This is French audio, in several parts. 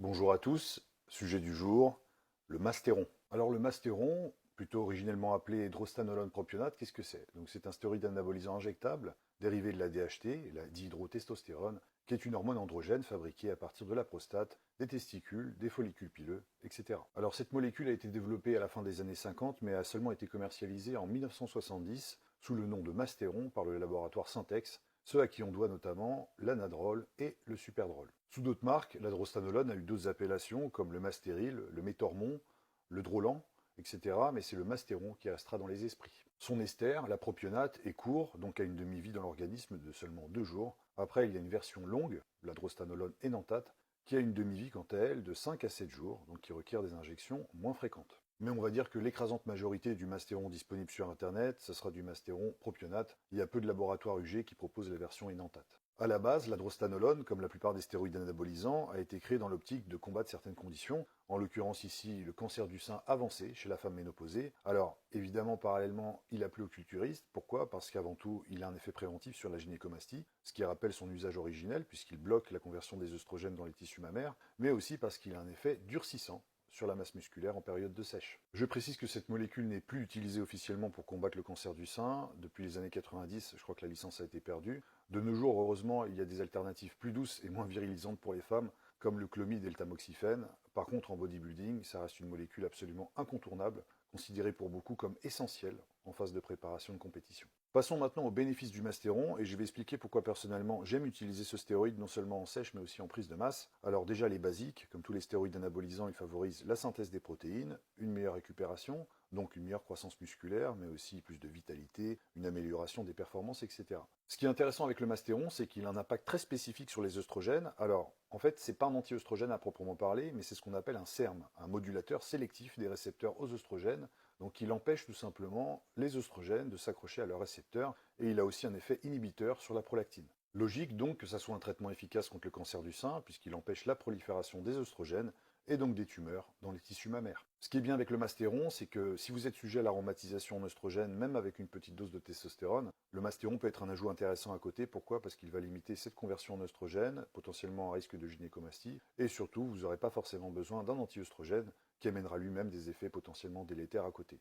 Bonjour à tous, sujet du jour, le mastéron. Alors le mastéron, plutôt originellement appelé drostanolone propionate, qu'est-ce que c'est? Donc c'est un stéroïde anabolisant injectable dérivé de la DHT, la dihydrotestostérone, qui est une hormone androgène fabriquée à partir de la prostate, des testicules, des follicules pileux, etc. Alors cette molécule a été développée à la fin des années 50, mais a seulement été commercialisée en 1970 sous le nom de mastéron par le laboratoire Syntex, ceux à qui on doit notamment l'anadrol et le superdrol. Sous d'autres marques, la drostanolone a eu d'autres appellations comme le mastéril, le métormon, le drolan, etc. Mais c'est le mastéron qui restera dans les esprits. Son ester, la propionate, est court, donc a une demi-vie dans l'organisme de seulement 2 jours. Après, il y a une version longue, la drostanolone énantate, qui a une demi-vie quant à elle de 5 à 7 jours, donc qui requiert des injections moins fréquentes. Mais on va dire que l'écrasante majorité du mastéron disponible sur Internet, ce sera du mastéron propionate. Il y a peu de laboratoires UG qui proposent la version énantate. À la base, la drostanolone, comme la plupart des stéroïdes anabolisants, a été créée dans l'optique de combattre certaines conditions, en l'occurrence ici le cancer du sein avancé chez la femme ménopausée. Alors, évidemment, parallèlement, il a plu aux culturistes. Pourquoi? Parce qu'avant tout, il a un effet préventif sur la gynécomastie, ce qui rappelle son usage originel, puisqu'il bloque la conversion des œstrogènes dans les tissus mammaires, mais aussi parce qu'il a un effet durcissant sur la masse musculaire en période de sèche. Je précise que cette molécule n'est plus utilisée officiellement pour combattre le cancer du sein. Depuis les années 90, je crois que la licence a été perdue. De nos jours, heureusement, il y a des alternatives plus douces et moins virilisantes pour les femmes, comme le clomide et le tamoxifène. Par contre, en bodybuilding, ça reste une molécule absolument incontournable, considérée pour beaucoup comme essentielle en phase de préparation de compétition. Passons maintenant aux bénéfices du mastéron et je vais expliquer pourquoi personnellement j'aime utiliser ce stéroïde non seulement en sèche mais aussi en prise de masse. Alors déjà les basiques, comme tous les stéroïdes anabolisants, ils favorisent la synthèse des protéines, une meilleure récupération, donc une meilleure croissance musculaire, mais aussi plus de vitalité, une amélioration des performances, etc. Ce qui est intéressant avec le mastéron, c'est qu'il a un impact très spécifique sur les œstrogènes. Alors, en fait, c'est pas un anti-œstrogène à proprement parler, mais c'est ce qu'on appelle un SERM, un modulateur sélectif des récepteurs aux œstrogènes. Donc, il empêche tout simplement les œstrogènes de s'accrocher à leurs récepteurs, et il a aussi un effet inhibiteur sur la prolactine. Logique donc que ça soit un traitement efficace contre le cancer du sein, puisqu'il empêche la prolifération des œstrogènes et donc des tumeurs dans les tissus mammaires. Ce qui est bien avec le mastéron, c'est que si vous êtes sujet à l'aromatisation en œstrogène, même avec une petite dose de testostérone, le mastéron peut être un ajout intéressant à côté. Pourquoi? Parce qu'il va limiter cette conversion en œstrogène, potentiellement à risque de gynécomastie, et surtout, vous n'aurez pas forcément besoin d'un anti-œstrogène qui amènera lui-même des effets potentiellement délétères à côté.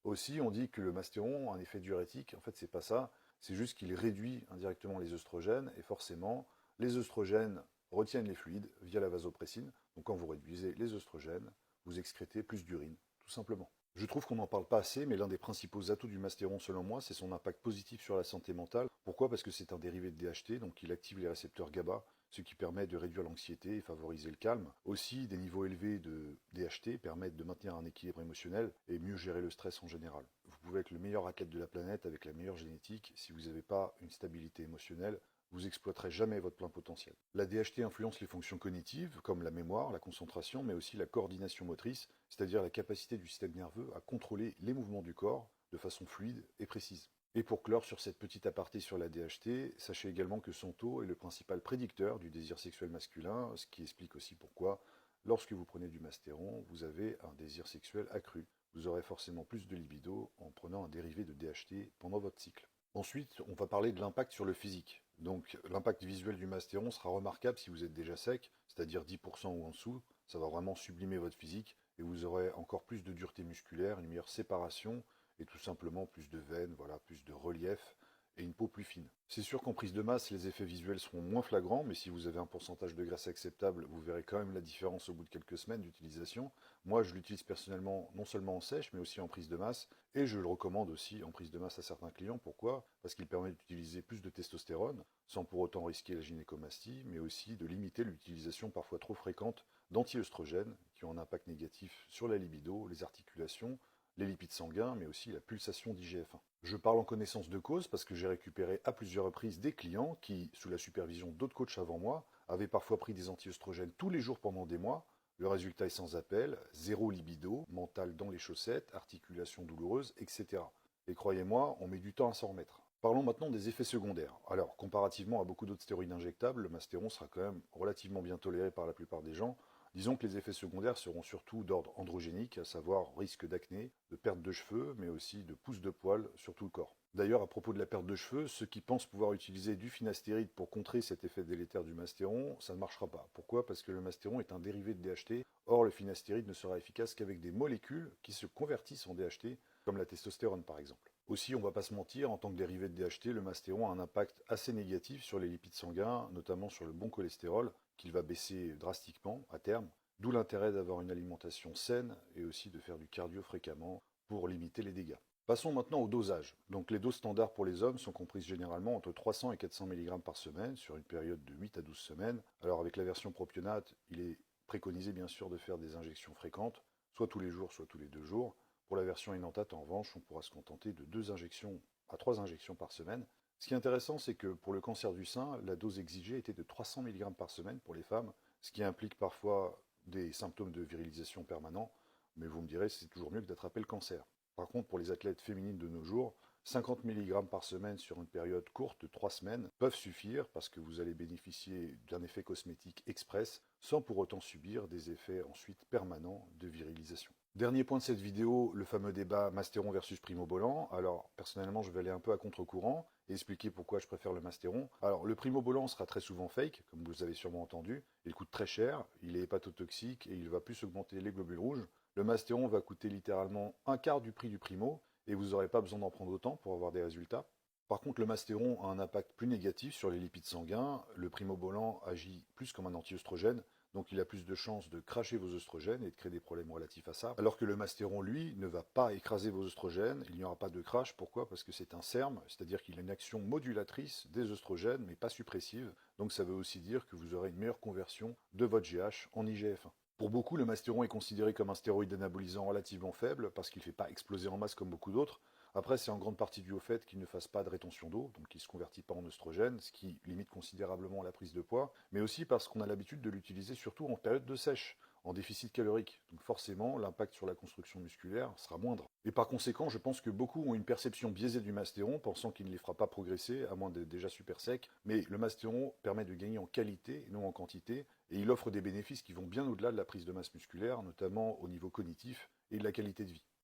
Aussi, on dit que le mastéron a un effet diurétique. En fait, c'est pas ça. C'est juste qu'il réduit indirectement les œstrogènes et forcément, les œstrogènes retiennent les fluides via la vasopressine. Donc, quand vous réduisez les œstrogènes, vous excrétez plus d'urine, tout simplement. Je trouve qu'on n'en parle pas assez, mais l'un des principaux atouts du mastéron, selon moi, c'est son impact positif sur la santé mentale. Pourquoi? Parce que c'est un dérivé de DHT, donc il active les récepteurs GABA, ce qui permet de réduire l'anxiété et favoriser le calme. Aussi, des niveaux élevés de DHT permettent de maintenir un équilibre émotionnel et mieux gérer le stress en général. Vous pouvez être le meilleur athlète de la planète avec la meilleure génétique, si vous n'avez pas une stabilité émotionnelle, vous exploiterez jamais votre plein potentiel. La DHT influence les fonctions cognitives, comme la mémoire, la concentration, mais aussi la coordination motrice, c'est-à-dire la capacité du système nerveux à contrôler les mouvements du corps de façon fluide et précise. Et pour clore sur cette petite aparté sur la DHT, sachez également que son taux est le principal prédicteur du désir sexuel masculin, ce qui explique aussi pourquoi, lorsque vous prenez du mastéron, vous avez un désir sexuel accru. Vous aurez forcément plus de libido en prenant un dérivé de DHT pendant votre cycle. Ensuite, on va parler de l'impact sur le physique. Donc l'impact visuel du mastéron sera remarquable si vous êtes déjà sec, c'est-à-dire 10% ou en dessous. Ça va vraiment sublimer votre physique et vous aurez encore plus de dureté musculaire, une meilleure séparation et tout simplement plus de veines, voilà, plus de relief et une peau plus fine. C'est sûr qu'en prise de masse, les effets visuels seront moins flagrants, mais si vous avez un pourcentage de graisse acceptable, vous verrez quand même la différence au bout de quelques semaines d'utilisation. Moi, je l'utilise personnellement non seulement en sèche, mais aussi en prise de masse, et je le recommande aussi en prise de masse à certains clients. Pourquoi? Parce qu'il permet d'utiliser plus de testostérone, sans pour autant risquer la gynécomastie, mais aussi de limiter l'utilisation parfois trop fréquente d'anti-œstrogènes, qui ont un impact négatif sur la libido, les articulations, les lipides sanguins, mais aussi la pulsation d'IGF-1. Je parle en connaissance de cause parce que j'ai récupéré à plusieurs reprises des clients qui, sous la supervision d'autres coachs avant moi, avaient parfois pris des anti-œstrogènes tous les jours pendant des mois. Le résultat est sans appel, zéro libido, mental dans les chaussettes, articulations douloureuses, etc. Et croyez-moi, on met du temps à s'en remettre. Parlons maintenant des effets secondaires. Alors, comparativement à beaucoup d'autres stéroïdes injectables, le mastéron sera quand même relativement bien toléré par la plupart des gens. Disons que les effets secondaires seront surtout d'ordre androgénique, à savoir risque d'acné, de perte de cheveux, mais aussi de pousse de poils sur tout le corps. D'ailleurs, à propos de la perte de cheveux, ceux qui pensent pouvoir utiliser du finastéride pour contrer cet effet délétère du mastéron, ça ne marchera pas. Pourquoi? Parce que le mastéron est un dérivé de DHT. Or, le finastéride ne sera efficace qu'avec des molécules qui se convertissent en DHT, comme la testostérone par exemple. Aussi, on ne va pas se mentir, en tant que dérivé de DHT, le mastéron a un impact assez négatif sur les lipides sanguins, notamment sur le bon cholestérol, qu'il va baisser drastiquement à terme. D'où l'intérêt d'avoir une alimentation saine et aussi de faire du cardio fréquemment pour limiter les dégâts. Passons maintenant au dosage. Donc les doses standards pour les hommes sont comprises généralement entre 300 et 400 mg par semaine sur une période de 8 à 12 semaines. Alors avec la version propionate, il est préconisé bien sûr de faire des injections fréquentes, soit tous les jours, soit tous les 2 jours. Pour la version enantate, en revanche, on pourra se contenter de 2 injections à 3 injections par semaine. Ce qui est intéressant, c'est que pour le cancer du sein, la dose exigée était de 300 mg par semaine pour les femmes, ce qui implique parfois des symptômes de virilisation permanents, mais vous me direz, c'est toujours mieux que d'attraper le cancer. Par contre, pour les athlètes féminines de nos jours, 50 mg par semaine sur une période courte de 3 semaines peuvent suffire parce que vous allez bénéficier d'un effet cosmétique express sans pour autant subir des effets ensuite permanents de virilisation. Dernier point de cette vidéo, le fameux débat mastéron versus primobolan. Alors personnellement, je vais aller un peu à contre-courant et expliquer pourquoi je préfère le mastéron. Alors le primobolan sera très souvent fake, comme vous avez sûrement entendu. Il coûte très cher, il est hépatotoxique et il va plus augmenter les globules rouges. Le mastéron va coûter littéralement un quart du prix du primo et vous n'aurez pas besoin d'en prendre autant pour avoir des résultats. Par contre, le mastéron a un impact plus négatif sur les lipides sanguins. Le primobolan agit plus comme un anti-œstrogène, donc il a plus de chances de cracher vos œstrogènes et de créer des problèmes relatifs à ça. Alors que le mastéron, lui, ne va pas écraser vos œstrogènes, il n'y aura pas de crash. Pourquoi? Parce que c'est un SERM, c'est-à-dire qu'il a une action modulatrice des œstrogènes, mais pas suppressive. Donc ça veut aussi dire que vous aurez une meilleure conversion de votre GH en IGF-1. Pour beaucoup, le mastéron est considéré comme un stéroïde anabolisant relativement faible parce qu'il ne fait pas exploser en masse comme beaucoup d'autres. Après, c'est en grande partie dû au fait qu'il ne fasse pas de rétention d'eau, donc il ne se convertit pas en œstrogène, ce qui limite considérablement la prise de poids, mais aussi parce qu'on a l'habitude de l'utiliser surtout en période de sèche, en déficit calorique. Donc forcément, l'impact sur la construction musculaire sera moindre. Et par conséquent, je pense que beaucoup ont une perception biaisée du mastéron, pensant qu'il ne les fera pas progresser, à moins d'être déjà super sec. Mais le mastéron permet de gagner en qualité et non en quantité, et il offre des bénéfices qui vont bien au-delà de la prise de masse musculaire, notamment au niveau cognitif et de la qualité de vie.